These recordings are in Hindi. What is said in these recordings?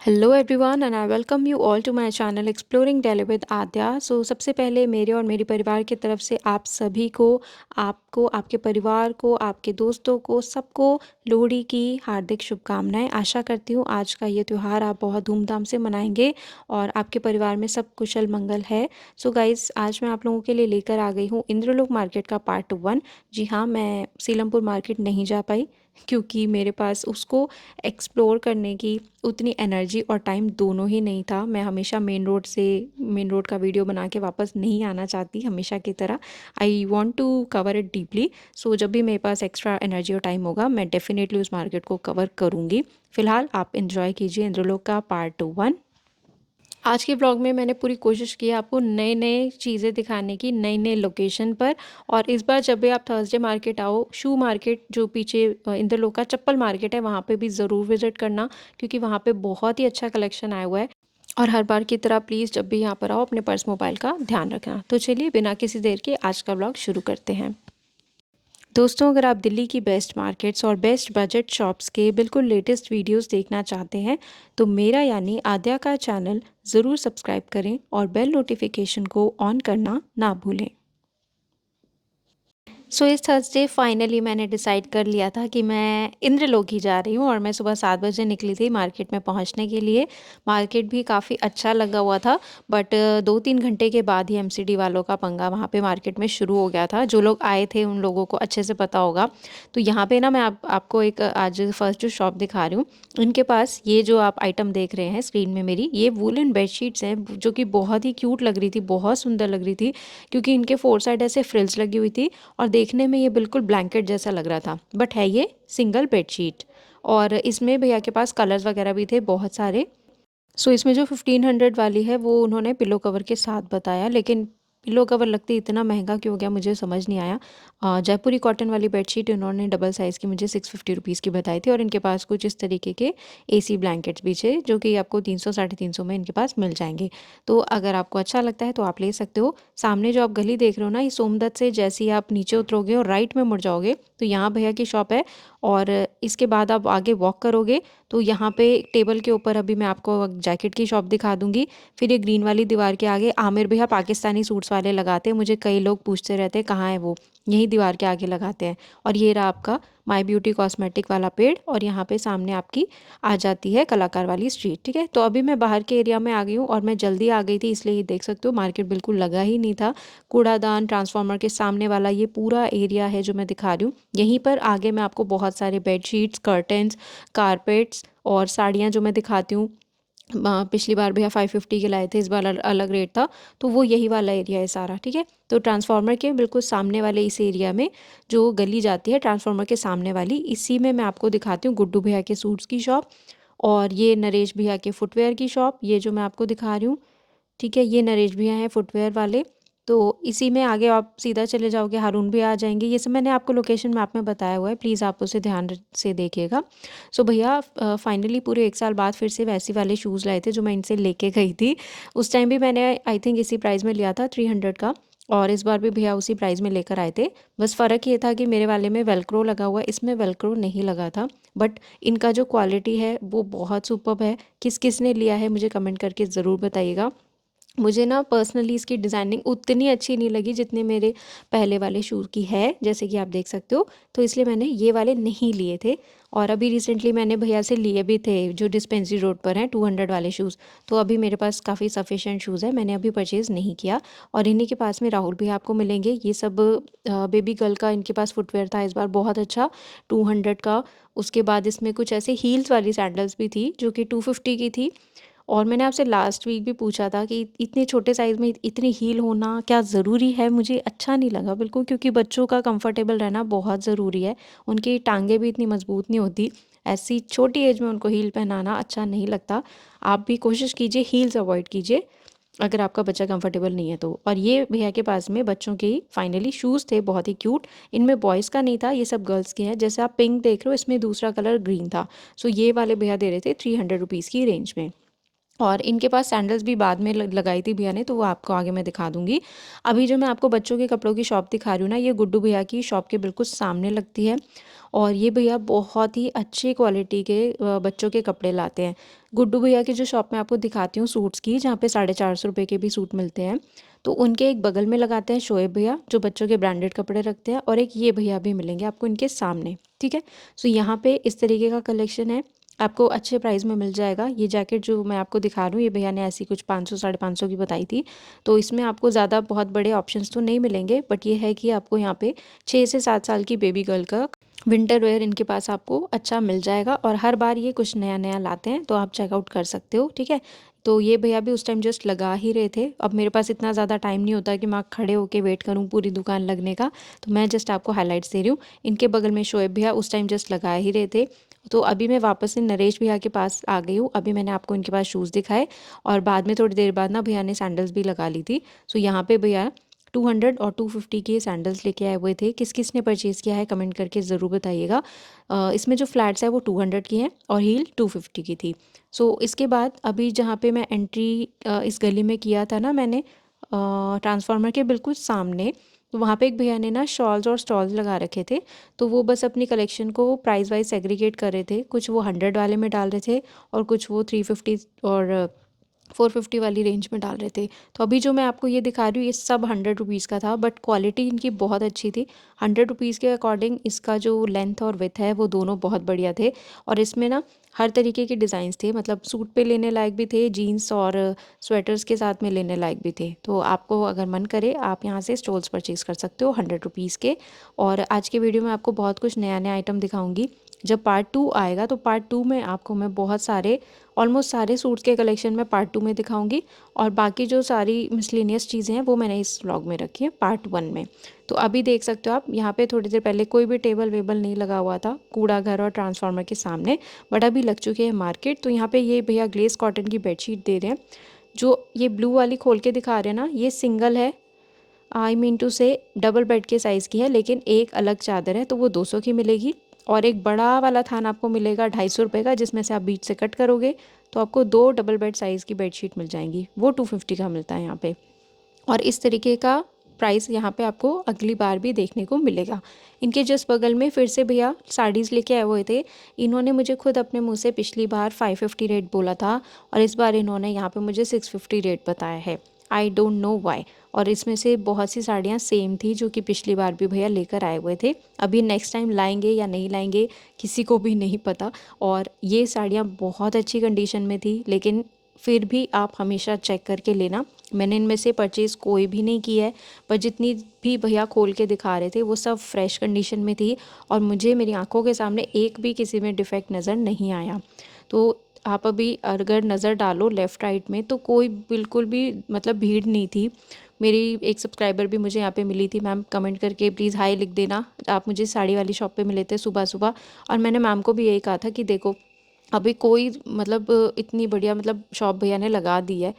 Hello everyone and I welcome you all to my channel exploring Delhi with Aadya. सबसे पहले मेरे और मेरी परिवार की तरफ से आप सभी को, आपको, आपके परिवार को, आपके दोस्तों को, सबको लोहड़ी की हार्दिक शुभकामनाएं। आशा करती हूँ आज का ये त्यौहार आप बहुत धूमधाम से मनाएंगे और आपके परिवार में सब कुशल मंगल है। सो गाइज़, आज मैं आप लोगों के लिए लेकर आ गई हूँ इंद्रलोक मार्केट का पार्ट 1। जी हाँ, मैं सीलमपुर मार्केट नहीं जा पाई क्योंकि मेरे पास उसको एक्सप्लोर करने की उतनी एनर्जी और टाइम दोनों ही नहीं था। मैं हमेशा मेन रोड का वीडियो बना के वापस नहीं आना चाहती हमेशा की तरह। I want to cover it deeply. So जब भी मेरे पास एक्स्ट्रा एनर्जी और टाइम होगा मैं डेफिनेटली उस मार्केट को कवर करूँगी। फ़िलहाल आप इंजॉय कीजिए इंद्रलोक का पार्ट 1। आज के ब्लॉग में मैंने पूरी कोशिश की है आपको नए नए चीज़ें दिखाने की, नए नए लोकेशन पर। और इस बार जब भी आप थर्सडे मार्केट आओ, शू मार्केट जो पीछे इंद्रलोक का चप्पल मार्केट है, वहाँ पे भी ज़रूर विज़िट करना क्योंकि वहाँ पे बहुत ही अच्छा कलेक्शन आया हुआ है। और हर बार की तरह प्लीज़ जब भी यहाँ पर आओ अपने पर्स मोबाइल का ध्यान रखना। तो चलिए बिना किसी देर के आज का ब्लॉग शुरू करते हैं। दोस्तों, अगर आप दिल्ली की बेस्ट मार्केट्स और बेस्ट बजट शॉप्स के बिल्कुल लेटेस्ट वीडियोस देखना चाहते हैं तो मेरा यानी आद्या का चैनल ज़रूर सब्सक्राइब करें और बेल नोटिफिकेशन को ऑन करना ना भूलें। इस थर्सडे फाइनली मैंने डिसाइड कर लिया था कि मैं इंद्रलोक ही जा रही हूँ और मैं सुबह 7 बजे निकली थी मार्केट में पहुँचने के लिए। मार्केट भी काफ़ी अच्छा लगा हुआ था, बट 2-3 घंटे के बाद ही एमसीडी वालों का पंगा वहाँ पे मार्केट में शुरू हो गया था। जो लोग आए थे उन लोगों को अच्छे से पता होगा। तो यहाँ पे ना मैं आपको एक आज फर्स्ट जो शॉप दिखा रही हूँ, इनके पास ये जो आप आइटम देख रहे हैं स्क्रीन में मेरी, ये वूलन बेडशीट्स हैं जो कि बहुत ही क्यूट लग रही थी, बहुत सुंदर लग रही थी क्योंकि इनके 4 साइड ऐसे फ्रिल्स लगी हुई थी और देखने में ये बिल्कुल ब्लैंकेट जैसा लग रहा था, बट है ये सिंगल बेडशीट। और इसमें भैया के पास कलर्स वगैरह भी थे बहुत सारे। इसमें जो 1500 वाली है वो उन्होंने पिलो कवर के साथ बताया, लेकिन पिलो कवर लगते इतना महंगा क्यों हो गया मुझे समझ नहीं आया। जयपुरी कॉटन वाली बेडशीट इन्होंने डबल साइज़ की मुझे 650 रुपीज़ की बताई थी और इनके पास कुछ इस तरीके के एसी ब्लैंकेट्स भी थे जो कि आपको 300 साढ़े 300 में इनके पास मिल जाएंगे। तो अगर आपको अच्छा लगता है तो आप ले सकते हो। सामने जो आप गली देख रहे हो ना, ये सोमदत्त से जैसे ही आप नीचे उतरोगे और राइट में मुड़ जाओगे तो यहाँ भैया की शॉप है। और इसके बाद आप आगे वॉक करोगे तो यहाँ पे टेबल के ऊपर अभी मैं आपको जैकेट की शॉप दिखा दूंगी। फिर ये ग्रीन वाली दीवार के आगे आमिर भैया पाकिस्तानी सूट्स वाले लगाते हैं, मुझे कई लोग पूछते रहते हैं कहाँ है वो, यही दीवार के आगे लगाते हैं। और ये रहा आपका माय ब्यूटी कॉस्मेटिक वाला पेड़ और यहाँ पे सामने आपकी आ जाती है कलाकार वाली स्ट्रीट। ठीक है, तो अभी मैं बाहर के एरिया में आ गई हूँ और मैं जल्दी आ गई थी इसलिए ये देख सकते हो मार्केट बिल्कुल लगा ही नहीं था। कूड़ादान ट्रांसफार्मर के सामने वाला ये पूरा एरिया है जो मैं दिखा रही हूँ। यहीं पर आगे मैं आपको बहुत सारे बेडशीट्स, कर्टन्स, कारपेट्स और साड़ियाँ जो मैं दिखाती हूँ। पिछली बार भैया 550 के लाए थे, इस बार अलग रेट था। तो वो यही वाला एरिया है सारा। ठीक है, तो ट्रांसफार्मर के बिल्कुल सामने वाले इस एरिया में जो गली जाती है ट्रांसफार्मर के सामने वाली, इसी में मैं आपको दिखाती हूँ गुड्डू भैया के सूट्स की शॉप और ये नरेश भैया के फुटवेयर की शॉप, ये जो मैं आपको दिखा रही हूँ। ठीक है, ये नरेश भैया हैं फुटवेयर वाले। तो इसी में आगे आप सीधा चले जाओगे हारून भी आ जाएंगे। ये सब मैंने आपको लोकेशन मैप में बताया हुआ है, प्लीज़ आप उसे ध्यान से देखिएगा। भैया फाइनली पूरे 1 साल बाद फिर से वैसे वाले शूज़ लाए थे जो मैं इनसे लेके गई थी। उस टाइम भी मैंने आई थिंक इसी प्राइस में लिया था 300 का, और इस बार भी भैया उसी प्राइस में लेकर आए थे। बस फ़र्क ये था कि मेरे वाले में वेलक्रो लगा हुआ है, इसमें वेलक्रो नहीं लगा था। बट इनका जो क्वालिटी है वो बहुत सुपर्ब है। किस किस ने लिया है मुझे कमेंट करके ज़रूर बताइएगा। मुझे ना पर्सनली इसकी डिज़ाइनिंग उतनी अच्छी नहीं लगी जितने मेरे पहले वाले शूज़ की है, जैसे कि आप देख सकते हो। तो इसलिए मैंने ये वाले नहीं लिए थे। और अभी रिसेंटली मैंने भैया से लिए भी थे जो डिस्पेंसरी रोड पर हैं 200 वाले शूज़। तो अभी मेरे पास काफ़ी सफिशेंट शूज़ है, मैंने अभी परचेज़ नहीं किया। और इन्हीं के पास में राहुल भी आपको मिलेंगे। ये सब बेबी गर्ल का इनके पास फुटवेयर था इस बार बहुत अच्छा, 200 का। उसके बाद इसमें कुछ ऐसे हील्स वाली सैंडल्स भी थी जो कि 250 की थी। और मैंने आपसे लास्ट वीक भी पूछा था कि इतने छोटे साइज़ में इतनी हील होना क्या ज़रूरी है, मुझे अच्छा नहीं लगा बिल्कुल, क्योंकि बच्चों का कंफर्टेबल रहना बहुत ज़रूरी है। उनकी टांगें भी इतनी मजबूत नहीं होती, ऐसी छोटी एज में उनको हील पहनाना अच्छा नहीं लगता। आप भी कोशिश कीजिए हील्स अवॉइड कीजिए अगर आपका बच्चा कंफर्टेबल नहीं है तो। और ये भैया के पास में बच्चों के ही फाइनली शूज़ थे बहुत ही क्यूट। इनमें बॉयज़ का नहीं था, ये सब गर्ल्स के हैं। जैसे आप पिंक देख रहे हो इसमें दूसरा कलर ग्रीन था। ये वाले भैया दे रहे थे 300 रुपीज़ की रेंज में। और इनके पास सैंडल्स भी बाद में लगाई थी भैया ने, तो वो आपको आगे मैं दिखा दूंगी। अभी जो मैं आपको बच्चों के कपड़ों की शॉप दिखा रही हूँ ना, ये गुड्डू भैया की शॉप के बिल्कुल सामने लगती है। और ये भैया बहुत ही अच्छी क्वालिटी के बच्चों के कपड़े लाते हैं। गुड्डू भैया की जो शॉप मैं आपको दिखाती हूँ सूट्स की, जहाँ पे 450 रुपये के भी सूट मिलते हैं, तो उनके एक बगल में लगाते हैं शोएब भैया जो बच्चों के ब्रांडेड कपड़े रखते हैं, और एक ये भैया भी मिलेंगे आपको इनके सामने। ठीक है, सो यहाँ पे इस तरीके का कलेक्शन है, आपको अच्छे प्राइस में मिल जाएगा। ये जैकेट जो मैं आपको दिखा रही हूँ, ये भैया ने ऐसी कुछ 500 550 की बताई थी, तो इसमें आपको ज़्यादा बहुत बड़े ऑप्शंस तो नहीं मिलेंगे, बट ये है कि आपको यहाँ पे 6 से 7 साल की बेबी गर्ल का विंटर वेयर इनके पास आपको अच्छा मिल जाएगा। और हर बार ये कुछ नया नया लाते हैं, तो आप चेकआउट कर सकते हो। ठीक है, तो ये भैया भी उस टाइम जस्ट लगा ही रहे थे। अब मेरे पास इतना ज़्यादा टाइम नहीं होता कि मैं खड़े होकर वेट करूँ पूरी दुकान लगने का, तो मैं जस्ट आपको हाईलाइट्स दे रही हूँ। इनके बगल में शोएब भैया उस टाइम जस्ट लगा ही रहे थे। तो अभी मैं वापस से नरेश भैया के पास आ गई हूँ। अभी मैंने आपको इनके पास शूज़ दिखाए, और बाद में थोड़ी देर बाद ना भैया ने सैंडल्स भी लगा ली थी। सो यहाँ पे भैया 200 और 250 के सैंडल्स लेके आए हुए थे। किस किस ने परचेज़ किया है कमेंट करके ज़रूर बताइएगा। इसमें जो फ्लैट्स है वो 200 की हैं और हील 250 की थी। सो इसके बाद अभी जहाँ पे मैं एंट्री इस गली में किया था ना मैंने, ट्रांसफार्मर के बिल्कुल सामने, तो वहाँ पे एक भैया ने ना शॉल्स और स्टॉल्स लगा रखे थे। तो वो बस अपनी कलेक्शन को प्राइस वाइज सेग्रीगेट कर रहे थे, कुछ वो 100 वाले में डाल रहे थे और कुछ वो 350 और 450 वाली रेंज में डाल रहे थे। तो अभी जो मैं आपको ये दिखा रही हूँ, ये सब 100 रुपीज़ का था, बट क्वालिटी इनकी बहुत अच्छी थी। 100 रुपीज़ के अकॉर्डिंग इसका जो लेंथ और विथ है वो दोनों बहुत बढ़िया थे। और इसमें ना हर तरीके के डिज़ाइंस थे, मतलब सूट पे लेने लायक भी थे, जीन्स और स्वेटर्स के साथ में लेने लायक भी थे। तो आपको अगर मन करे आप यहाँ से स्टॉल्स परचेज़ कर सकते हो 100 रुपीज़ के। और आज के वीडियो में आपको बहुत कुछ नया नया आइटम दिखाऊंगी। जब पार्ट 2 आएगा तो पार्ट 2 में आपको मैं बहुत सारे, ऑलमोस्ट सारे सूट्स के कलेक्शन में पार्ट 2 में दिखाऊंगी। और बाकी जो सारी मिसलिनियस चीज़ें हैं वो मैंने इस व्लॉग में रखी है पार्ट 1 में। तो अभी देख सकते हो आप, यहाँ पे थोड़ी देर पहले कोई भी टेबल वेबल नहीं लगा हुआ था कूड़ा घर और ट्रांसफार्मर के सामने, बट अभी लग चुके हैं मार्केट। तो यहाँ पे ये भैया ग्लेस कॉटन की बेडशीट दे रहे हैं। जो ये ब्लू वाली खोल के दिखा रहे हैं ना, ये सिंगल है, आई मीन टू से डबल बेड के साइज़ की है, लेकिन एक अलग चादर है तो वो 200 की मिलेगी। और एक बड़ा वाला थान आपको मिलेगा 250 रुपये का, जिसमें से आप बीच से कट करोगे तो आपको 2 डबल बेड साइज़ की बेडशीट मिल जाएंगी, वो 250 का मिलता है यहाँ पे। और इस तरीके का प्राइस यहाँ पे आपको अगली बार भी देखने को मिलेगा। इनके जस्ट बगल में फिर से भैया साड़ीज़ लेके आए हुए थे। इन्होंने मुझे खुद अपने मुंह से पिछली बार 550 रेट बोला था, और इस बार इन्होंने यहाँ पे मुझे 650 रेट बताया है। I don't know why. और इसमें से बहुत सी साड़ियाँ सेम थी जो कि पिछली बार भी भैया लेकर आए हुए थे। अभी नेक्स्ट टाइम लाएंगे या नहीं लाएंगे किसी को भी नहीं पता। और ये साड़ियाँ बहुत अच्छी कंडीशन में थी, लेकिन फिर भी आप हमेशा चेक करके लेना। मैंने इनमें से परचेज़ कोई भी नहीं किया है, पर जितनी भी भैया खोल के दिखा रहे थे वो सब फ्रेश कंडीशन में थी, और मुझे मेरी आंखों के सामने एक भी किसी में डिफ़ेक्ट नज़र नहीं आया। तो आप अभी अगर नज़र डालो लेफ़्ट राइट में तो कोई बिल्कुल भी मतलब भीड़ नहीं थी। मेरी एक सब्सक्राइबर भी मुझे यहाँ पे मिली थी, मैम कमेंट करके प्लीज़ हाय लिख देना। आप मुझे साड़ी वाली शॉप पे मिले थे सुबह सुबह, और मैंने मैम को भी यही कहा था कि देखो अभी कोई मतलब इतनी बढ़िया मतलब शॉप भैया ने लगा दी है,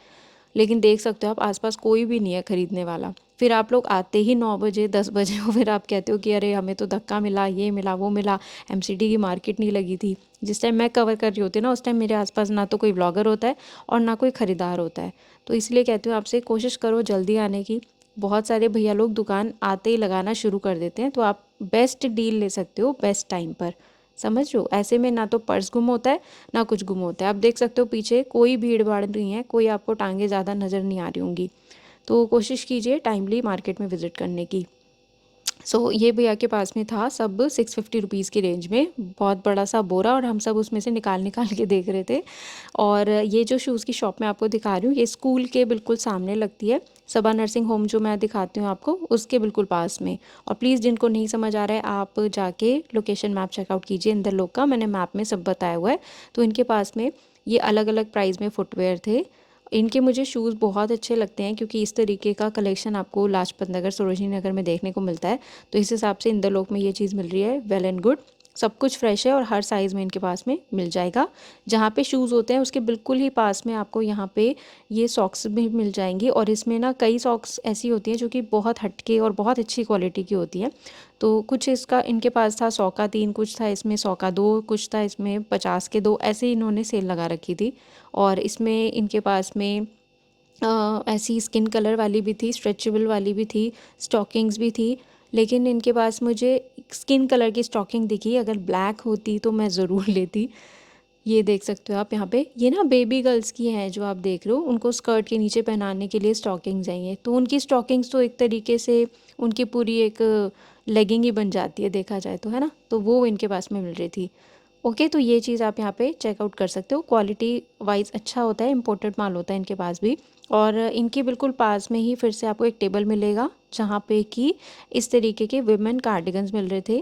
लेकिन देख सकते हो आप आसपास कोई भी नहीं है ख़रीदने वाला। फिर आप लोग आते ही 9 बजे 10 बजे हो, फिर आप कहते हो कि अरे हमें तो धक्का मिला, ये मिला वो मिला, एमसीडी की मार्केट नहीं लगी थी। जिस टाइम मैं कवर कर रही होती ना, उस टाइम मेरे आसपास ना तो कोई व्लॉगर होता है और ना कोई ख़रीदार होता है। तो इसलिए कहती हूँ आपसे कोशिश करो जल्दी आने की। बहुत सारे भैया लोग दुकान आते ही लगाना शुरू कर देते हैं, तो आप बेस्ट डील ले सकते हो बेस्ट टाइम पर। समझ रहे हो, ऐसे में ना तो पर्स गुम होता है ना कुछ गुम होता है। आप देख सकते हो पीछे कोई भीड़ भाड़ नहीं है, कोई आपको टांगे ज़्यादा नज़र नहीं आ रही होंगी। तो कोशिश कीजिए टाइमली मार्केट में विज़िट करने की। ये भैया के पास में था सब 650 रुपीज़ की रेंज में, बहुत बड़ा सा बोरा, और हम सब उसमें से निकाल निकाल के देख रहे थे। और ये जो शूज़ की शॉप मैं आपको दिखा रही हूँ, ये स्कूल के बिल्कुल सामने लगती है। सबा नर्सिंग होम जो मैं दिखाती हूँ आपको, उसके बिल्कुल पास में। और प्लीज़ जिनको नहीं समझ आ रहा है आप जाके लोकेशन मैप चेकआउट कीजिए इंदर लोग का, मैंने मैप में सब बताया हुआ है। तो इनके पास में ये अलग अलग प्राइस में फुटवेयर थे। इनके मुझे शूज़ बहुत अच्छे लगते हैं, क्योंकि इस तरीके का कलेक्शन आपको लाजपत नगर सरोजनी नगर में देखने को मिलता है। तो इस हिसाब से इंदरलोक में ये चीज़ मिल रही है, वेल एंड गुड। सब कुछ फ्रेश है और हर साइज़ में इनके पास में मिल जाएगा। जहाँ पे शूज़ होते हैं उसके बिल्कुल ही पास में आपको यहाँ पे ये सॉक्स भी मिल जाएंगी, और इसमें ना कई सॉक्स ऐसी होती हैं जो कि बहुत हटके और बहुत अच्छी क्वालिटी की होती है। तो कुछ इसका इनके पास था 100 का 3, कुछ था इसमें 100 का 2, कुछ था इसमें 50 के 2, ऐसे इन्होंने सेल लगा रखी थी। और इसमें इनके पास में ऐसी स्किन कलर वाली भी थी, स्ट्रेचेबल वाली भी थी, स्टॉकिंग्स भी थी। लेकिन इनके पास मुझे स्किन कलर की स्टॉकिंग दिखी, अगर ब्लैक होती तो मैं ज़रूर लेती। ये देख सकते हो आप यहाँ पे, ये ना बेबी गर्ल्स की हैं जो आप देख रहे हो, उनको स्कर्ट के नीचे पहनाने के लिए स्टॉकिंग्स हैं ये। तो उनकी स्टॉकिंग्स तो एक तरीके से उनकी पूरी एक लेगिंग ही बन जाती है देखा जाए तो, है ना। तो वो इनके पास में मिल रही थी। ओके, तो ये चीज़ आप यहाँ पे चेकआउट कर सकते हो, क्वालिटी वाइज अच्छा होता है, इम्पोर्टेड माल होता है इनके पास भी। और इनके बिल्कुल पास में ही फिर से आपको एक टेबल मिलेगा जहाँ पे कि इस तरीके के विमेन कार्डिगन्स मिल रहे थे,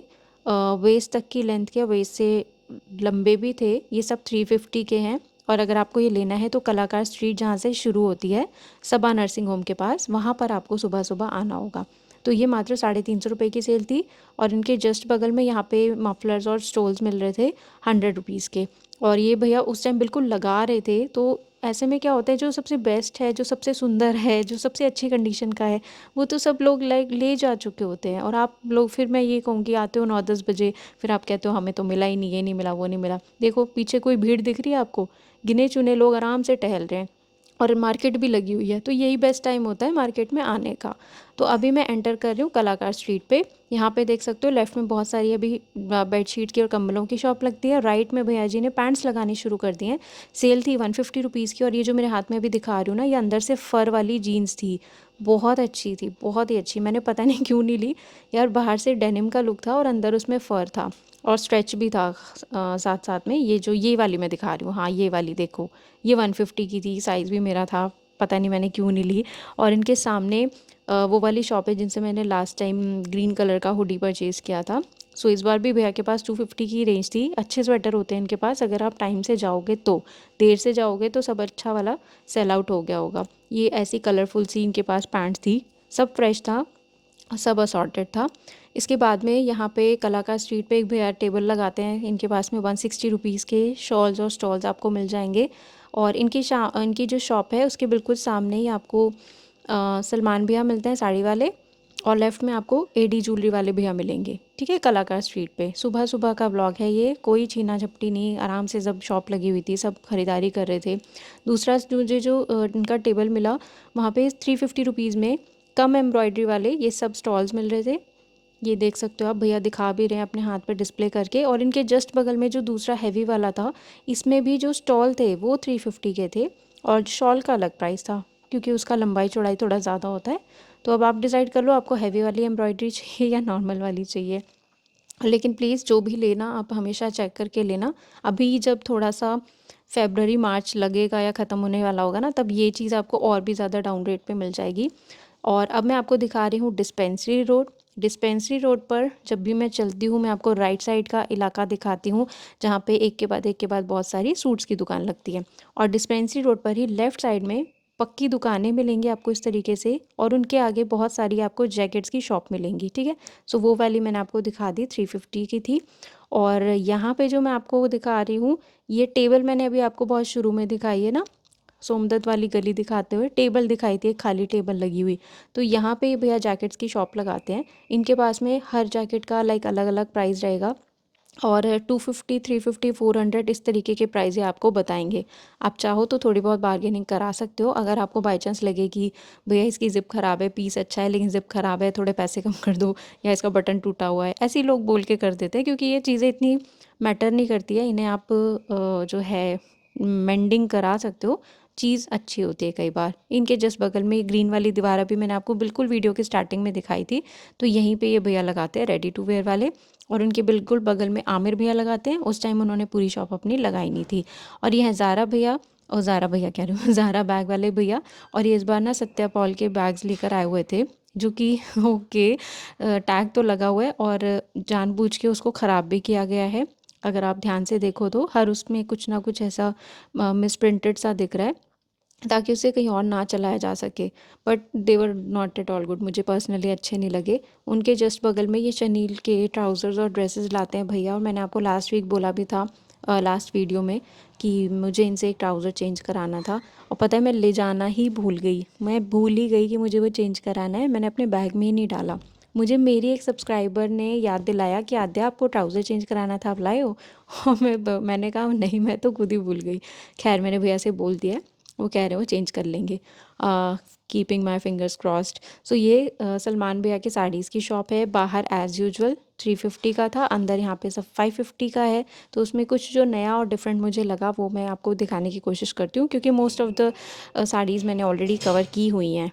वेस्ट तक की लेंथ के, वेस्ट से लंबे भी थे। ये सब 350 के हैं। और अगर आपको ये लेना है तो कलाकार स्ट्रीट जहाँ से शुरू होती है सबा नर्सिंग होम के पास, वहाँ पर आपको सुबह सुबह आना होगा। तो ये मात्र 350 रुपये की सेल थी। और इनके जस्ट बगल में यहाँ पे मफलर्स और स्टोल्स मिल रहे थे 100 रुपीज़ के। और ये भैया उस टाइम बिल्कुल लगा रहे थे। तो ऐसे में क्या होता है, जो सबसे बेस्ट है, जो सबसे सुंदर है, जो सबसे अच्छी कंडीशन का है, वो तो सब लोग लाइक ले जा चुके होते हैं। और आप लोग, फिर मैं ये कहूँगी, आते हो 9-10 बजे, फिर आप कहते हो हमें तो मिला ही नहीं, ये नहीं मिला, वो नहीं मिला। देखो पीछे कोई भीड़ दिख रही है आपको, गिने चुने लोग आराम से टहल रहे हैं और मार्केट भी लगी हुई है। तो यही बेस्ट टाइम होता है मार्केट में आने का। तो अभी मैं एंटर कर रही हूँ कलाकार स्ट्रीट पे। यहाँ पे देख सकते हो लेफ़्ट में बहुत सारी अभी बेडशीट की और कंबलों की शॉप लगती है। राइट में भैया जी ने पैंट्स लगानी शुरू कर दी हैं। सेल थी 150 रुपीज़ की। और ये जो मेरे हाथ में अभी दिखा रही हूँ ना, ये अंदर से फ़र वाली जीन्स थी, बहुत अच्छी थी, बहुत ही अच्छी। मैंने पता नहीं क्यों नहीं ली यार, बाहर से डेनिम का लुक था और अंदर उसमें फ़र था और स्ट्रेच भी था साथ साथ में। ये जो ये वाली मैं दिखा रही हूँ, हाँ ये वाली देखो, ये 150 की थी, साइज़ भी मेरा था, पता नहीं मैंने क्यों नहीं ली। और इनके सामने वो वाली शॉप है जिनसे मैंने लास्ट टाइम ग्रीन कलर का हुडी परचेज़ किया था। सो इस बार भी भैया के पास 250 की रेंज थी। अच्छे स्वेटर होते हैं इनके पास, अगर आप टाइम से जाओगे तो। देर से जाओगे तो सब अच्छा वाला सेल आउट हो गया होगा। ये ऐसी कलरफुल सी इनके पास पैंट्स थी, सब फ्रेश था, सब असॉर्टेड था। इसके बाद में यहाँ पे कलाकार स्ट्रीट पे एक भैया टेबल लगाते हैं, इनके पास में 160 रुपीज़ के शॉल्स और स्टॉल्स आपको मिल जाएंगे। और इनकी जो शॉप है उसके बिल्कुल सामने ही आपको सलमान भैया मिलते हैं, साड़ी वाले। और लेफ़्ट में आपको एडी ज्वेलरी वाले भैया मिलेंगे, ठीक है, कलाकार स्ट्रीट पे। सुबह सुबह का व्लॉग है ये, कोई छीना झपटी नहीं, आराम से सब शॉप लगी हुई थी, सब खरीदारी कर रहे थे। दूसरा मुझे जो इनका टेबल मिला, वहाँ पे 350 रुपीज़ में कम एम्ब्रॉयडरी वाले ये सब स्टॉल्स मिल रहे थे। ये देख सकते हो आप, भैया दिखा भी रहे हैं अपने हाथ पे डिस्प्ले करके। और इनके जस्ट बगल में जो दूसरा हैवी वाला था, इसमें भी जो स्टॉल थे वो 350 के थे। और शॉल का अलग प्राइस था क्योंकि उसका लंबाई चौड़ाई थोड़ा ज़्यादा होता है। तो अब आप डिसाइड कर लो आपको हैवी वाली एम्ब्रॉयडरी चाहिए या नॉर्मल वाली चाहिए। लेकिन प्लीज़ जो भी लेना आप हमेशा चेक करके लेना। अभी जब थोड़ा सा फेबररी मार्च लगेगा या ख़त्म होने वाला होगा ना, तब ये चीज़ आपको और भी ज़्यादा डाउन रेट पे मिल जाएगी। और अब मैं आपको दिखा रही हूँ डिस्पेंसरी रोड। डिस्पेंसरी रोड पर जब भी मैं चलती हूँ, मैं आपको राइट साइड का इलाका दिखाती हूँ जहाँ पे एक के बाद बहुत सारी सूट्स की दुकान लगती है। और डिस्पेंसरी रोड पर ही लेफ़्ट साइड में पक्की दुकानें मिलेंगी आपको इस तरीके से, और उनके आगे बहुत सारी आपको जैकेट्स की शॉप मिलेंगी, ठीक है। सो वो वाली मैंने आपको दिखा दी, 350 की थी। और यहाँ पे जो मैं आपको दिखा रही हूँ, ये टेबल मैंने अभी आपको बहुत शुरू में दिखाई है ना, सोमदत्त वाली गली दिखाते हुए टेबल दिखाई थी, एक खाली टेबल लगी हुई। तो यहाँ पे ये भैया जैकेट्स की शॉप लगाते हैं। इनके पास में हर जैकेट का लाइक अलग अलग प्राइस रहेगा। और 250, 350, 400 इस तरीके के प्राइस आपको बताएंगे। आप चाहो तो थोड़ी बहुत बार्गेनिंग करा सकते हो, अगर आपको बाई चांस लगे कि भैया इसकी ज़िप ख़राब है, पीस अच्छा है लेकिन ज़िप ख़राब है, थोड़े पैसे कम कर दो, या इसका बटन टूटा हुआ है। ऐसे ही लोग बोल के कर देते हैं, क्योंकि ये चीज़ें इतनी मैटर नहीं करती है, इन्हें आप जो है मेंडिंग करा सकते हो, चीज़ अच्छी होती है कई बार। इनके जस्ट बगल में ग्रीन वाली दीवार अभी मैंने आपको बिल्कुल वीडियो के स्टार्टिंग में दिखाई थी, तो यहीं पे ये भैया लगाते हैं रेडी टू वेयर वाले। और उनके बिल्कुल बगल में आमिर भैया लगाते हैं, उस टाइम उन्होंने पूरी शॉप अपनी लगाई नहीं थी। और ये हैं ज़ारा भैया, और ज़ारा भैया कह रही हूँ ज़ारा बैग वाले भैया। और ये इस बार ना सत्या पॉल के बैग्स लेकर आए हुए थे, जो कि ओके, टैग तो लगा हुआ है और जानबूझ के उसको ख़राब भी किया गया है। अगर आप ध्यान से देखो तो हर उसमें कुछ ना कुछ ऐसा मिस प्रिंटेड सा दिख रहा है। ताकि उसे कहीं और ना चलाया जा सके। But they were not at all good, मुझे पर्सनली अच्छे नहीं लगे। उनके जस्ट बगल में ये शनील के ट्राउज़र्स और ड्रेसेस लाते हैं भैया, और मैंने आपको लास्ट वीक बोला भी था लास्ट वीडियो में कि मुझे इनसे एक ट्राउज़र चेंज कराना था, और पता है मैं ले जाना ही भूल गई। मैं भूल ही गई कि मुझे वो चेंज कराना है, मैंने अपने बैग में ही नहीं डाला। मुझे मेरी एक सब्सक्राइबर ने याद दिलाया कि आद्या आपको ट्राउज़र चेंज कराना था, आप लाए हो? और मैंने कहा नहीं, मैं तो खुद ही भूल गई। खैर मैंने भैया से बोल दिया है, वो कह रहे हैं वो चेंज कर लेंगे। Keeping my fingers crossed. So ये सलमान भैया की साड़ीज़ की शॉप है। बाहर एज़ यूजुअल 350 का था, अंदर यहाँ पे सब 550 का है। तो उसमें कुछ जो नया और डिफरेंट मुझे लगा वो मैं आपको दिखाने की कोशिश करती हूँ, क्योंकि मोस्ट ऑफ़ द साड़ीज़ मैंने ऑलरेडी कवर की हुई हैं।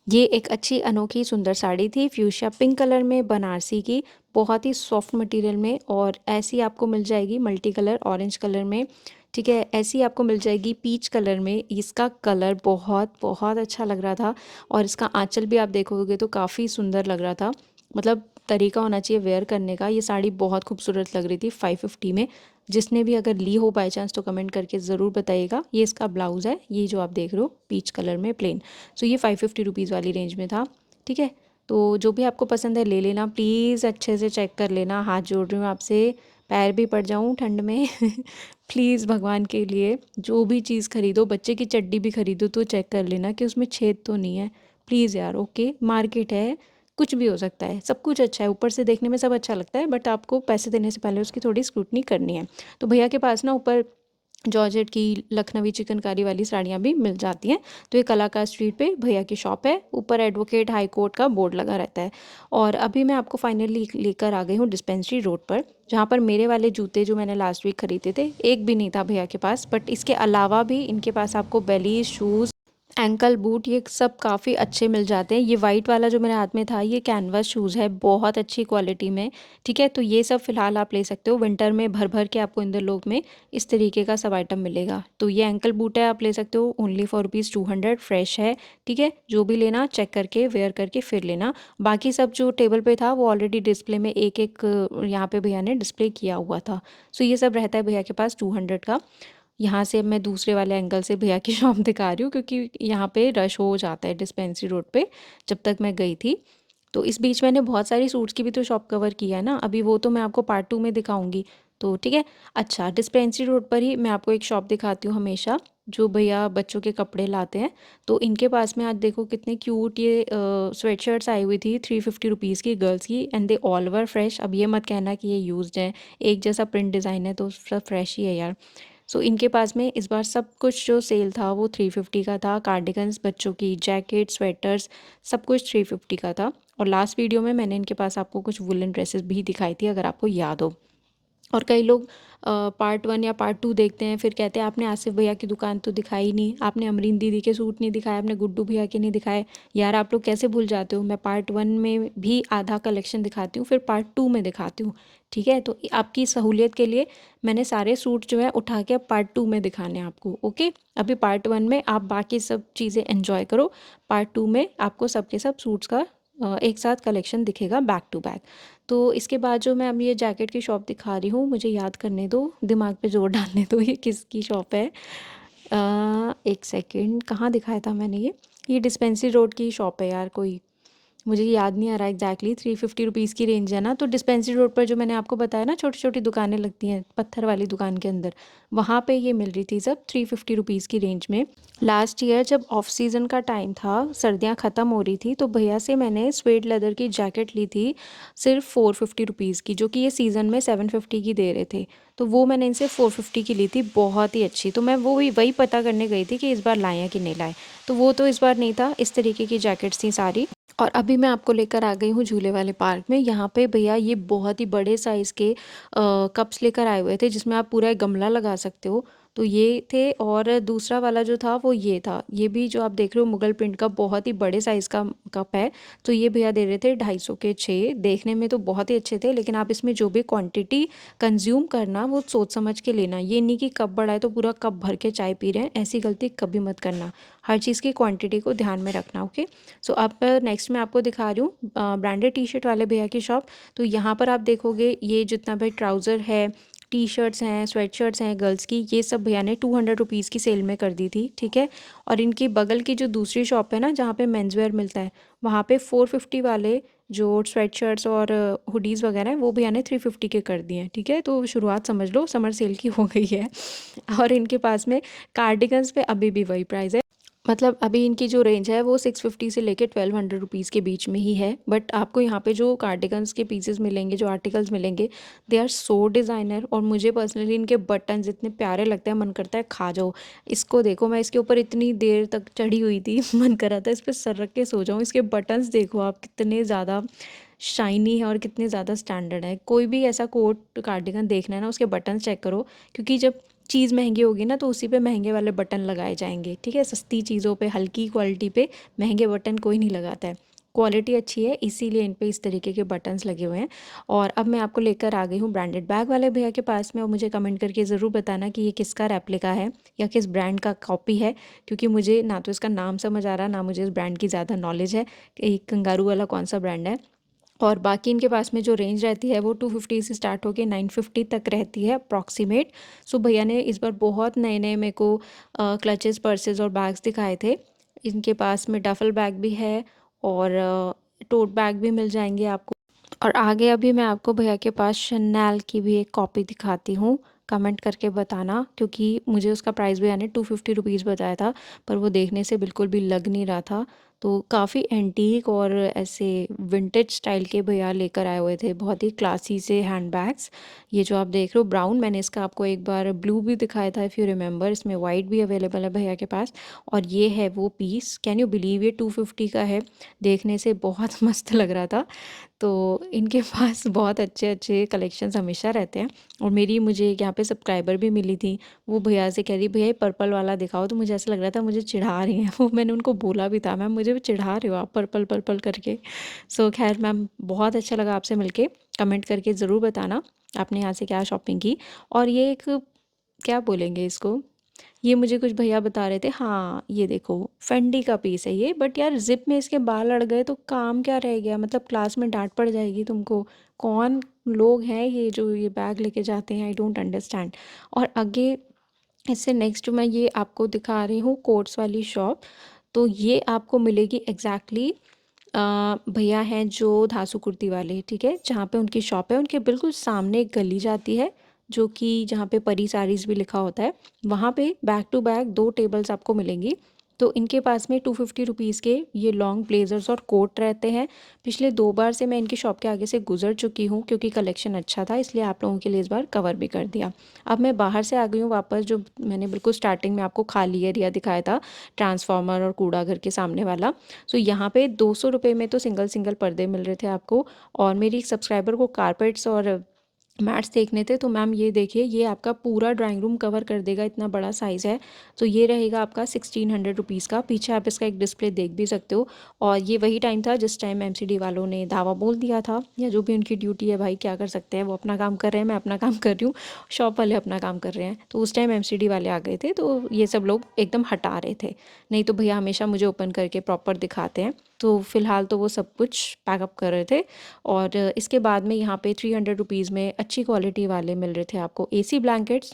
ये एक अच्छी अनोखी सुंदर साड़ी थी, फ्यूशिया पिंक कलर में, बनारसी की, बहुत ही सॉफ्ट मटेरियल में, और ऐसी आपको मिल जाएगी मल्टी कलर ऑरेंज कलर में। ठीक है, ऐसी आपको मिल जाएगी पीच कलर में। इसका कलर बहुत बहुत अच्छा लग रहा था, और इसका आंचल भी आप देखोगे तो काफ़ी सुंदर लग रहा था। मतलब तरीका होना चाहिए वेयर करने का। ये साड़ी बहुत खूबसूरत लग रही थी 550 में। जिसने भी अगर ली हो बाय चांस तो कमेंट करके ज़रूर बताइएगा। ये इसका ब्लाउज़ है, ये जो आप देख रहे हो पीच कलर में प्लेन। सो ये 550 रुपीज़ वाली रेंज में था। ठीक है, तो जो भी आपको पसंद है ले लेना, प्लीज़ अच्छे से चेक कर लेना। हाथ जोड़ रही हूँ आपसे, पैर भी पड़ जाऊँ ठंड में प्लीज़ भगवान के लिए जो भी चीज़ खरीदो, बच्चे की चड्डी भी खरीदो तो चेक कर लेना कि उसमें छेद तो नहीं है। प्लीज़ यार, ओके, मार्केट है, कुछ भी हो सकता है, सब कुछ अच्छा है, ऊपर से देखने में सब अच्छा लगता है, बट आपको पैसे देने से पहले उसकी थोड़ी स्क्रूटनी करनी है। तो भैया के पास ना ऊपर जॉर्जेट की लखनवी चिकनकारी वाली साड़ियाँ भी मिल जाती हैं। तो ये कलाकार स्ट्रीट पे भैया की शॉप है, ऊपर एडवोकेट हाई कोर्ट का बोर्ड लगा रहता है। और अभी मैं आपको फाइनली लेकर आ गई हूँ डिस्पेंसरी रोड पर, जहाँ पर मेरे वाले जूते जो मैंने लास्ट वीक खरीदे थे एक भी नहीं था भैया के पास, बट इसके अलावा भी इनके पास आपको बेलीज, शूज़, एंकल बूट, ये सब काफ़ी अच्छे मिल जाते हैं। ये वाइट वाला जो मेरे हाथ में था ये कैनवास शूज़ है, बहुत अच्छी क्वालिटी में। ठीक है, तो ये सब फ़िलहाल आप ले सकते हो। विंटर में भर भर के आपको इंदरलोक में इस तरीके का सब आइटम मिलेगा। तो ये एंकल बूट है, आप ले सकते हो ओनली फॉर रुपीज़ 200, फ्रेश है। ठीक है, जो भी लेना चेक करके वेयर करके फिर लेना। बाकी सब जो टेबल पे था वो ऑलरेडी डिस्प्ले में एक एक यहाँ पे भैया ने डिस्प्ले किया हुआ था। सो ये सब रहता है भैया के पास 200 का। यहाँ से अब मैं दूसरे वाले एंगल से भैया की शॉप दिखा रही हूँ, क्योंकि यहाँ पे रश हो जाता है डिस्पेंसरी रोड पे जब तक मैं गई थी। तो इस बीच मैंने बहुत सारी सूट्स की भी तो शॉप कवर किया है ना, अभी वो तो मैं आपको पार्ट 2 में दिखाऊंगी। तो ठीक है। अच्छा, डिस्पेंसरी रोड पर ही मैं आपको एक शॉप दिखाती हूँ हमेशा, जो भैया बच्चों के कपड़े लाते हैं। तो इनके पास में आज देखो कितने क्यूट ये स्वेट शर्ट्स आई हुई थी 350 रुपीज़ की, गर्ल्स की, and they all were fresh. अब ये मत कहना कि ये यूज्ड है, एक जैसा प्रिंट डिज़ाइन है तो सब फ्रेश ही है यार। सो इनके पास में इस बार सब कुछ जो सेल था वो 350 का था। कार्डिगन्स, बच्चों की जैकेट, स्वेटर्स, सब कुछ 350 का था। और लास्ट वीडियो में मैंने इनके पास आपको कुछ वुलन ड्रेसेस भी दिखाई थी, अगर आपको याद हो। और कई लोग पार्ट 1 या पार्ट 2 देखते हैं, फिर कहते हैं आपने आसिफ भैया की दुकान तो दिखाई नहीं, आपने अमरीन दीदी के सूट नहीं दिखाए, आपने गुड्डू भैया के नहीं दिखाए। यार आप लोग कैसे भूल जाते हो, मैं पार्ट 1 में भी आधा कलेक्शन दिखाती हूँ, फिर पार्ट 2 में दिखाती हूँ। ठीक है, तो आपकी सहूलियत के लिए मैंने सारे सूट जो है उठा के अब पार्ट 2 में दिखाने हैं आपको। ओके, अभी पार्ट 1 में आप बाकी सब चीज़ें एंजॉय करो, पार्ट 2 में आपको सबके सब सूट्स का एक साथ कलेक्शन दिखेगा बैक टू बैक। तो इसके बाद जो मैं अब ये जैकेट की शॉप दिखा रही हूँ, मुझे याद करने दो, दिमाग पे जोर डालने दो, ये किसकी शॉप है। एक सेकंड, कहाँ दिखाया था मैंने ये डिस्पेंसरी रोड की शॉप है यार कोई, मुझे याद नहीं आ रहा एग्जैक्टली। 350 रुपीज़ की रेंज है ना। तो डिस्पेंसरी रोड पर जो मैंने आपको बताया ना, छोटी छोटी दुकानें लगती हैं पत्थर वाली दुकान के अंदर, वहाँ पे ये मिल रही थी सब 350 रुपीज़ की रेंज में। लास्ट ईयर जब ऑफ सीज़न का टाइम था, सर्दियाँ ख़त्म हो रही थी, तो भैया से मैंने स्वेड लेदर की जैकेट ली थी सिर्फ 450 रुपीज़ की, जो कि ये सीज़न में 750 की दे रहे थे। तो वो मैंने इनसे 450 की ली थी, बहुत ही अच्छी। तो मैं वो वही पता करने गई थी कि इस बार लाए हैं कि नहीं लाए, तो वो तो इस बार नहीं था। इस तरीके की जैकेट्स थी सारी। और अभी मैं आपको लेकर आ गई हूँ झूले वाले पार्क में। यहाँ पे भैया ये बहुत ही बड़े साइज़ के कप्स लेकर आए हुए थे, जिसमें आप पूरा एक गमला लगा सकते हो। तो ये थे, और दूसरा वाला जो था वो ये था। ये भी जो आप देख रहे हो मुगल प्रिंट का बहुत ही बड़े साइज़ का कप है। तो ये भैया दे रहे थे 250 के 6। देखने में तो बहुत ही अच्छे थे, लेकिन आप इसमें जो भी क्वांटिटी कंज्यूम करना वो सोच समझ के लेना। ये नहीं कि कप बड़ा है तो पूरा कप भर के चाय पी रहे हैं, ऐसी गलती कभी मत करना। हर चीज़ की क्वांटिटी को ध्यान में रखना। ओके, सो अब नेक्स्ट मैं आपको दिखा रही हूँ ब्रांडेड टी शर्ट वाले भैया की शॉप। तो यहाँ पर आप देखोगे ये जितना भी ट्राउज़र है, टी शर्ट्स हैं, स्वेट शर्ट्स हैं गर्ल्स की, ये सब भैया ने 200 रुपीज़ की सेल में कर दी थी, ठीक है। और इनकी बगल की जो दूसरी शॉप है ना जहाँ पे मेंस वेयर मिलता है, वहाँ पे 450 वाले जो स्वेट शर्ट्स और हुडीज़ वगैरह हैं वो भैया ने 350 के कर दिए हैं, ठीक है। तो शुरुआत समझ लो समर सेल की हो गई है। और इनके पास में कार्डिगन्स पे अभी भी वही प्राइस है, मतलब अभी इनकी जो रेंज है वो 650 से लेके 1200 रुपीज़ के बीच में ही है। बट आपको यहाँ पे जो कार्डिगन्स के पीसेस मिलेंगे, जो आर्टिकल्स मिलेंगे, दे आर सो डिज़ाइनर। और मुझे पर्सनली इनके बटन्स इतने प्यारे लगते हैं, मन करता है खा जाओ इसको। देखो मैं इसके ऊपर इतनी देर तक चढ़ी हुई थी मन कर रहा था इस पर सर रख के सो जाऊँ। इसके बटन्स देखो आप कितने ज़्यादा शाइनी है और कितने ज़्यादा स्टैंडर्ड है। कोई भी ऐसा कोट कार्डिगन देखना है ना, उसके बटन्स चेक करो, क्योंकि जब चीज़ महंगी होगी ना तो उसी पे महंगे वाले बटन लगाए जाएंगे, ठीक है। सस्ती चीज़ों पे, हल्की क्वालिटी पे महंगे बटन कोई नहीं लगाता है। क्वालिटी अच्छी है इसीलिए इन पे इस तरीके के बटन्स लगे हुए हैं। और अब मैं आपको लेकर आ गई हूँ ब्रांडेड बैग वाले भैया के पास में। और मुझे कमेंट करके ज़रूर बताना कि ये किसका रेप्लिका है या किस ब्रांड का कॉपी है, क्योंकि मुझे ना तो इसका नाम समझ आ रहा, ना मुझे इस ब्रांड की ज़्यादा नॉलेज है कि कंगारू वाला कौन सा ब्रांड है। और बाकी इनके पास में जो रेंज रहती है वो 250 से स्टार्ट होकर 950 तक रहती है अप्रॉक्सीमेट। सो भैया ने इस बार बहुत नए नए मेरे को क्लचेस, पर्सेस और बैग्स दिखाए थे। इनके पास में डफल बैग भी है और टोट बैग भी मिल जाएंगे आपको। और आगे अभी मैं आपको भैया के पास शनेल की भी एक कॉपी दिखाती हूँ। कमेंट करके बताना, क्योंकि मुझे उसका प्राइस भैया ने 250 रुपीज़ बताया था, पर वो देखने से बिल्कुल भी लग नहीं रहा था। तो काफ़ी एंटीक और ऐसे विंटेज स्टाइल के भैया लेकर आए हुए थे, बहुत ही क्लासी से हैंड बैग्स। ये जो आप देख रहे हो ब्राउन, मैंने इसका आपको एक बार ब्लू भी दिखाया था इफ़ यू रिमेंबर। इसमें वाइट भी अवेलेबल है भैया के पास। और ये है वो पीस, कैन यू बिलीव ये 250 का है। देखने से बहुत मस्त लग रहा था। तो इनके पास बहुत अच्छे अच्छे कलेक्शंस हमेशा रहते हैं। और मेरी मुझे यहाँ पे सब्सक्राइबर भी मिली थी, वो भैया से कह रही भैया ये पर्पल वाला दिखाओ। तो मुझे ऐसा लग रहा था मुझे चिढ़ा रही हैं वो। मैंने उनको बोला भी था मैम मुझे भी चिढ़ा रहे हो आप पर्पल पर्पल करके। सो खैर मैम बहुत अच्छा लगा आपसे मिलके। कमेंट करके ज़रूर बताना आपने यहाँ से क्या शॉपिंग की। और ये एक, क्या बोलेंगे इसको, ये मुझे कुछ भैया बता रहे थे, हाँ ये देखो फेंडी का पीस है ये। बट यार जिप में इसके बाल अड़ गए तो काम क्या रह गया, मतलब क्लास में डांट पड़ जाएगी तुमको। कौन लोग हैं ये जो ये बैग लेके जाते हैं, आई डोंट अंडरस्टैंड। और आगे इससे नेक्स्ट मैं ये आपको दिखा रही हूँ कोट्स वाली शॉप। तो ये आपको मिलेगी एग्जैक्टली भैया हैं जो धासु कुर्ती वाले, ठीक है, जहाँ पे उनकी शॉप है उनके बिल्कुल सामने एक गली जाती है जो कि जहाँ पे परी साड़ीज़ भी लिखा होता है। वहाँ पे बैक टू बैक दो टेबल्स आपको मिलेंगी। तो इनके पास में 250 रुपीज़ के ये लॉन्ग ब्लेजर्स और कोट रहते हैं। पिछले 2 बार से मैं इनकी शॉप के आगे से गुजर चुकी हूँ, क्योंकि कलेक्शन अच्छा था इसलिए आप लोगों के लिए इस बार कवर भी कर दिया। अब मैं बाहर से आ गई हूँ वापस, जो मैंने बिल्कुल स्टार्टिंग में आपको खाली एरिया दिखाया था, ट्रांसफार्मर और कूड़ा घर के सामने वाला। सो यहाँ पे 200 रुपये में तो सिंगल सिंगल पर्दे मिल रहे थे आपको। और मेरी एक सब्सक्राइबर को कारपेट्स और मैट्स देखने थे, तो मैम ये देखिए ये आपका पूरा ड्राइंग रूम कवर कर देगा, इतना बड़ा साइज़ है। तो ये रहेगा आपका 1600 रुपीज़ का। पीछे आप इसका एक डिस्प्ले देख भी सकते हो। और ये वही टाइम था जिस टाइम एमसीडी वालों ने धावा बोल दिया था, या जो भी उनकी ड्यूटी है भाई क्या कर सकते हैं, वो अपना काम कर रहे हैं, मैं अपना काम कर रही हूँ, शॉप वाले अपना काम कर रहे हैं। तो उस टाइम एमसीडी वाले आ गए थे तो ये सब लोग एकदम हटा रहे थे। नहीं तो भैया हमेशा मुझे ओपन करके प्रॉपर दिखाते हैं। तो फ़िलहाल तो वो सब कुछ पैकअप कर रहे थे। और इसके बाद में यहाँ पे 300 रुपीज़ में अच्छी क्वालिटी वाले मिल रहे थे आपको एसी ब्लैंकेट्स,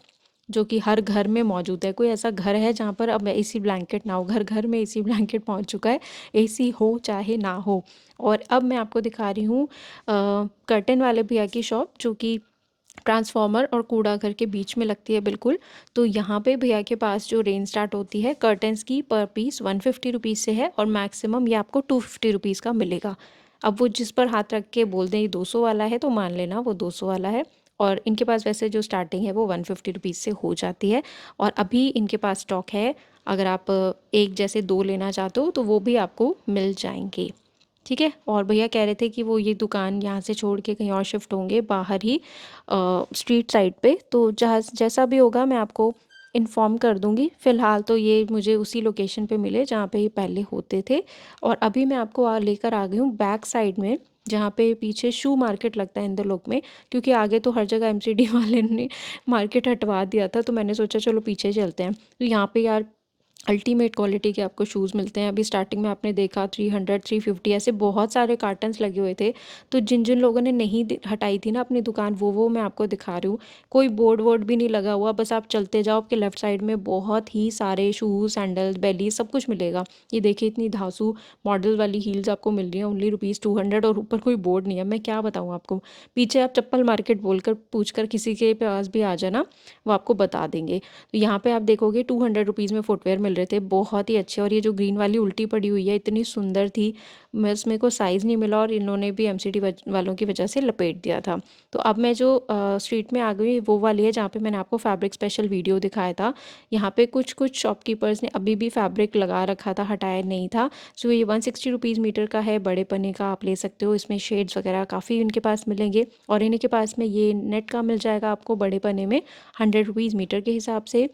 जो कि हर घर में मौजूद है। कोई ऐसा घर है जहाँ पर अब एसी ब्लैंकेट ना हो, घर घर में एसी ब्लैंकेट पहुँच चुका है, एसी हो चाहे ना हो। और अब मैं आपको दिखा रही हूँ कर्टन वाले भैया की शॉप, जो कि ट्रांसफार्मर और कूड़ा घर के बीच में लगती है बिल्कुल। तो यहाँ पे भैया के पास जो रेंज स्टार्ट होती है कर्टन्स की पर पीस 150 रुपीज़ से है, और मैक्सिमम ये आपको 250 रुपीज़ का मिलेगा। अब वो जिस पर हाथ रख के बोल दें ये 200 वाला है तो मान लेना वो 200 वाला है। और इनके पास वैसे जो स्टार्टिंग है वो 150 रुपीज़ से हो जाती है। और अभी इनके पास स्टॉक है, अगर आप एक जैसे दो लेना चाहते हो तो वो भी आपको मिल जाएंगे, ठीक है। और भैया कह रहे थे कि वो ये दुकान यहाँ से छोड़ के कहीं और शिफ्ट होंगे बाहर ही स्ट्रीट साइड पे। तो जहाँ जैसा भी होगा मैं आपको इन्फॉर्म कर दूँगी। फ़िलहाल तो ये मुझे उसी लोकेशन पे मिले जहाँ पे ये पहले होते थे। और अभी मैं आपको लेकर आ गई हूँ बैक साइड में, जहाँ पे पीछे शू मार्केट लगता है इंदरलोक में, क्योंकि आगे तो हर जगह एमसीडी वाले ने मार्केट हटवा दिया था। तो मैंने सोचा चलो पीछे चलते हैं। तो यहाँ पे यार अल्टीमेट क्वालिटी के आपको शूज़ मिलते हैं। अभी स्टार्टिंग में आपने देखा 300 350 ऐसे बहुत सारे कार्टन्स लगे हुए थे। तो जिन जिन लोगों ने नहीं हटाई थी ना अपनी दुकान, वो मैं आपको दिखा रही हूँ। कोई बोर्ड वोर्ड भी नहीं लगा हुआ, बस आप चलते जाओ, आपके लेफ्ट साइड में बहुत ही सारे शूज़, सैंडल्स, बेली सब कुछ मिलेगा। ये देखिए इतनी धांसू मॉडल वाली हील्स आपको मिल रही हैं ओनली ₹200, और ऊपर कोई बोर्ड नहीं है। मैं क्या बताऊँ आपको। पीछे आप चप्पल मार्केट बोलकर पूछकर किसी के पास भी आ जाना, वो आपको बता देंगे। तो यहाँ पे आप देखोगे ₹200 में फुटवेयर मिल रहे थे, बहुत ही अच्छे। और ये जो ग्रीन वाली उल्टी पड़ी हुई है इतनी सुंदर थी, बस मेरे को साइज़ नहीं मिला, और इन्होंने भी एमसीडी वालों की वजह से लपेट दिया था। तो अब मैं जो स्ट्रीट में आ गई वो वाली है जहाँ पे मैंने आपको फैब्रिक स्पेशल वीडियो दिखाया था। यहाँ पे कुछ कुछ शॉपकीपर्स ने अभी भी फैब्रिक लगा रखा था, हटाया नहीं था। सो ये ₹160 मीटर का है, बड़े पन्ने का आप ले सकते हो। इसमें शेड्स वगैरह काफ़ी इनके पास मिलेंगे, और इन्हीं के पास में ये नेट का मिल जाएगा आपको बड़े पन्ने में ₹100 मीटर के हिसाब से।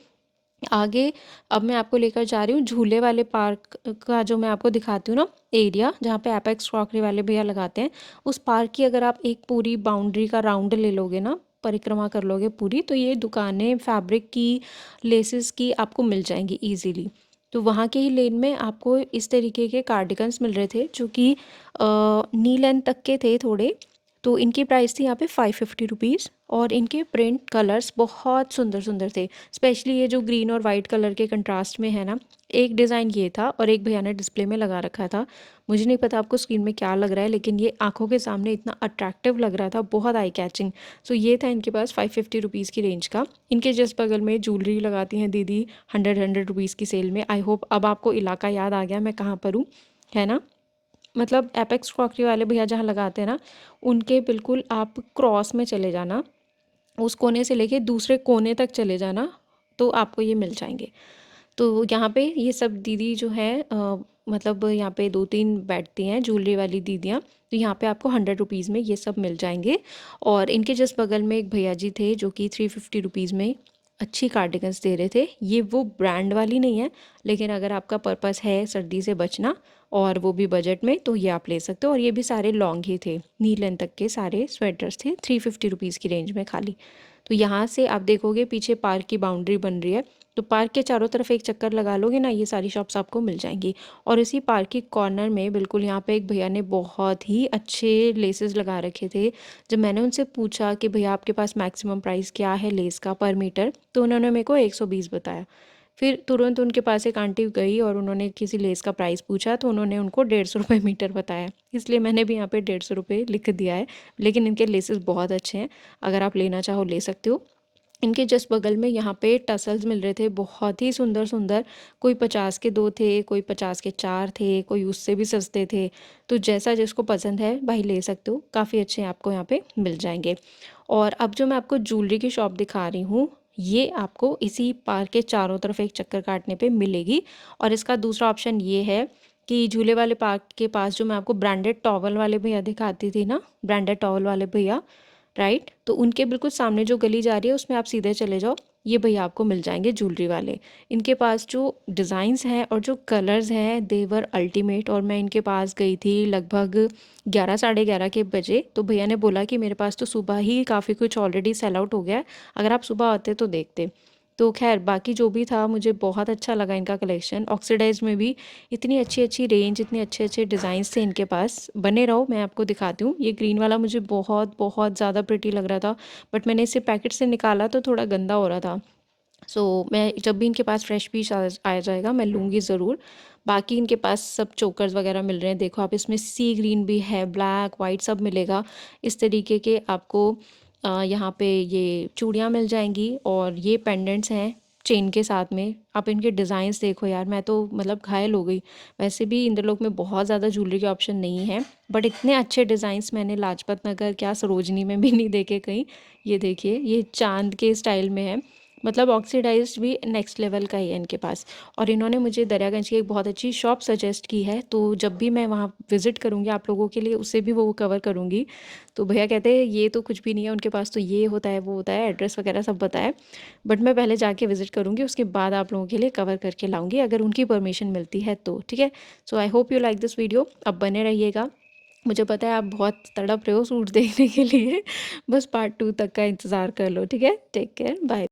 आगे अब मैं आपको लेकर जा रही हूँ झूले वाले पार्क का, जो मैं आपको दिखाती हूँ ना एरिया, जहाँ पे एपेक्स क्रॉकरी वाले भैया लगाते हैं। उस पार्क की अगर आप एक पूरी बाउंड्री का राउंड ले लोगे ना, परिक्रमा कर लोगे पूरी, तो ये दुकानें फैब्रिक की, लेसेस की आपको मिल जाएंगी ईजीली। तो वहाँ के ही लेन में आपको इस तरीके के कार्डिगन्स मिल रहे थे, जो कि नी लेंथ तक के थे थोड़े। तो इनकी प्राइस थी यहाँ पे ₹550, और इनके प्रिंट कलर्स बहुत सुंदर सुंदर थे। स्पेशली ये जो ग्रीन और वाइट कलर के कंट्रास्ट में है ना, एक डिज़ाइन ये था, और एक भैया ने डिस्प्ले में लगा रखा था। मुझे नहीं पता आपको स्क्रीन में क्या लग रहा है, लेकिन ये आंखों के सामने इतना अट्रैक्टिव लग रहा था, बहुत आई कैचिंग। सो ये था इनके पास ₹550 की रेंज का। इनके जस्ट बगल में ज्वेलरी लगाती हैं दीदी 100 की सेल में। आई होप अब आपको इलाका याद आ गया मैं कहाँ पर हूँ, है ना। मतलब एपेक्स क्रॉकरी वाले भैया जहाँ लगाते हैं ना, उनके बिल्कुल आप क्रॉस में चले जाना, उस कोने से लेके दूसरे कोने तक चले जाना, तो आपको ये मिल जाएंगे। तो यहाँ पे ये सब दीदी जो है मतलब यहाँ पे 2-3 बैठती हैं ज्वेलरी वाली दीदियाँ। तो यहाँ पे आपको ₹100 में ये सब मिल जाएंगे। और इनके जस्ट बगल में एक भैया जी थे जो कि ₹350 में अच्छी कार्डिगन्स दे रहे थे। ये वो ब्रांड वाली नहीं है, लेकिन अगर आपका पर्पस है सर्दी से बचना, और वो भी बजट में, तो ये आप ले सकते हो। और ये भी सारे लॉन्ग ही थे, नी लेंथ तक के सारे स्वेटर्स थे, ₹350 की रेंज में खाली। तो यहाँ से आप देखोगे पीछे पार्क की बाउंड्री बन रही है, तो पार्क के चारों तरफ एक चक्कर लगा लोगे ना, ये सारी शॉप्स आपको मिल जाएंगी। और इसी पार्क के कॉर्नर में बिल्कुल यहाँ पे एक भैया ने बहुत ही अच्छे लेसेस लगा रखे थे। जब मैंने उनसे पूछा कि भैया आपके पास मैक्सिमम प्राइस क्या है लेस का पर मीटर, तो उन्होंने मेरे को 120 बताया। फिर तुरंत उनके पास एक आंटी गई और उन्होंने किसी लेस का प्राइस पूछा, तो उन्होंने उनको ₹150 मीटर बताया। इसलिए मैंने भी यहाँ पे ₹150 लिख दिया है। लेकिन इनके लेसेस बहुत अच्छे हैं, अगर आप लेना चाहो ले सकते हो। इनके जस्ट बगल में यहाँ पे टसल्स मिल रहे थे, बहुत ही सुंदर सुंदर। कोई 50 के 2 थे, कोई 50 के 4 थे, कोई उससे भी सस्ते थे। तो जैसा जिसको पसंद है भाई ले सकते हो, काफ़ी अच्छे आपको यहाँ पे मिल जाएंगे। और अब जो मैं आपको ज्वेलरी की शॉप दिखा रही हूँ, ये आपको इसी पार्क के चारों तरफ एक चक्कर काटने पे मिलेगी। और इसका दूसरा ऑप्शन ये है कि झूले वाले पार्क के पास जो मैं आपको ब्रांडेड टॉवल वाले भैया दिखाती थी ना, ब्रांडेड टॉवल वाले भैया, राइट, तो उनके बिल्कुल सामने जो गली जा रही है उसमें आप सीधे चले जाओ, ये भैया आपको मिल जाएंगे ज्वेलरी वाले। इनके पास जो डिज़ाइंस हैं और जो कलर्स हैं देवर अल्टीमेट। और मैं इनके पास गई थी लगभग 11 साढ़े 11 के बजे, तो भैया ने बोला कि मेरे पास तो सुबह ही काफ़ी कुछ ऑलरेडी सेल आउट हो गया है, अगर आप सुबह आते तो देखते। तो खैर बाकी जो भी था मुझे बहुत अच्छा लगा इनका कलेक्शन। ऑक्सीडाइज में भी इतनी अच्छी अच्छी रेंज, इतने अच्छे अच्छे डिज़ाइंस थे इनके पास। बने रहो, मैं आपको दिखाती हूँ। ये ग्रीन वाला मुझे बहुत बहुत ज़्यादा प्रिटी लग रहा था, बट मैंने इसे पैकेट से निकाला तो थोड़ा गंदा हो रहा था। सो मैं जब भी इनके पास फ्रेश पीस आ जाएगा मैं लूँगी ज़रूर। बाकी इनके पास सब चोकर्स वगैरह मिल रहे हैं, देखो आप, इसमें सी ग्रीन भी है, ब्लैक वाइट सब मिलेगा। इस तरीके के आपको यहाँ पे ये चूड़ियाँ मिल जाएंगी, और ये पेंडेंट्स हैं चेन के साथ में। आप इनके डिज़ाइंस देखो यार, मैं तो मतलब घायल हो गई। वैसे भी इंद्रलोक में बहुत ज़्यादा ज्वेलरी के ऑप्शन नहीं है, बट इतने अच्छे डिज़ाइंस मैंने लाजपत नगर क्या सरोजनी में भी नहीं देखे कहीं। ये देखिए, ये चांद के स्टाइल में है, मतलब ऑक्सीडाइज्ड भी नेक्स्ट लेवल का ही है इनके पास। और इन्होंने मुझे दरियागंज की एक बहुत अच्छी शॉप सजेस्ट की है, तो जब भी मैं वहाँ विज़िट करूँगी आप लोगों के लिए उसे भी वो कवर करूँगी। तो भैया कहते हैं ये तो कुछ भी नहीं है उनके पास, तो ये होता है वो होता है, एड्रेस वगैरह सब बताए। बट मैं पहले जाके विज़िट करूँगी, उसके बाद आप लोगों के लिए कवर करके लाऊंगी, अगर उनकी परमिशन मिलती है तो, ठीक है। So I hope you like this video, अब बने रहिएगा। मुझे पता है आप बहुत तड़प रहे हो सूट देखने के लिए, बस पार्ट 2 तक का इंतज़ार कर लो, ठीक है। Take care, bye.